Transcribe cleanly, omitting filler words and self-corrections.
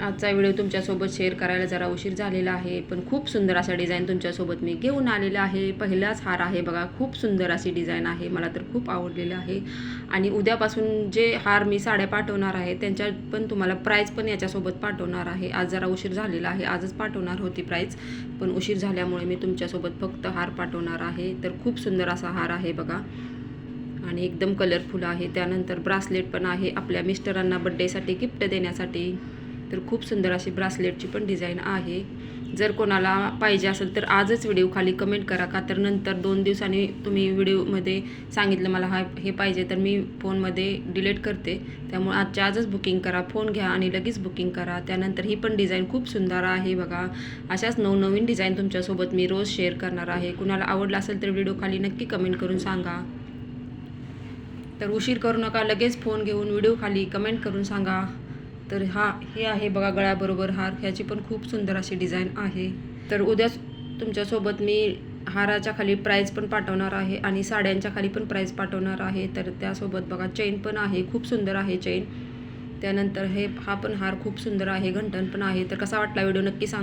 आजचा व्हिडिओ तुमच्यासोबत शेअर करायला जरा उशीर झालेला आहे, पण खूप सुंदर असा डिझाईन तुमच्यासोबत मी घेऊन आलेला आहे. पहिलाच हार आहे बघा, खूप सुंदर अशी डिझाईन आहे, मला तर खूप आवडलेलं आहे. आणि उद्यापासून जे हार मी साड्या पाठवणार आहे त्यांच्या पण तुम्हाला प्राईस पण याच्यासोबत पाठवणार आहे. आज जरा उशीर झालेला आहे, आजच पाठवणार होती प्राईस, पण उशीर झाल्यामुळे मी तुमच्यासोबत फक्त हार पाठवणार आहे. तर खूप सुंदर असा हार आहे बघा आणि एकदम कलरफुल आहे. त्यानंतर ब्रासलेट पण आहे आपल्या मिस्टरांना बड्डेसाठी गिफ्ट देण्यासाठी. तर खूप सुंदर अशी ब्रासलेटची पण डिझाईन आहे. जर कोणाला पाहिजे असेल तर आजच व्हिडिओ खाली कमेंट करा, का तर नंतर 2 दिवसांनी तुम्ही व्हिडिओमध्ये सांगितलं मला हे पाहिजे तर मी फोनमध्ये डिलीट करते. त्यामुळे आजच्या आजच बुकिंग करा, फोन घ्या आणि लगेच बुकिंग करा. त्यानंतर ही पण डिझाईन खूप सुंदर आहे बघा. अशाच नवनवीन डिझाईन तुमच्यासोबत मी रोज शेअर करणार आहे. कुणाला आवडला असेल तर व्हिडिओ खाली नक्की कमेंट करून सांगा. तर उशीर करू नका, लगेच फोन घेऊन व्हिडिओ खाली कमेंट करून सांगा. तर हे आहे बघा गळ्याबरोबर हार, ह्याची पण खूप सुंदर अशी डिझाईन आहे. तर उद्याच तुमच्यासोबत मी हाराच्या खाली प्राईस पण पाठवणार आहे आणि साड्यांच्या खाली पण प्राईस पाठवणार आहे. तर त्यासोबत बघा चेन पण आहे, खूप सुंदर आहे चेन. त्यानंतर हा पण हार खूप सुंदर आहे, घंटण पण आहे. तर कसा वाटला व्हिडिओ नक्की सांगा.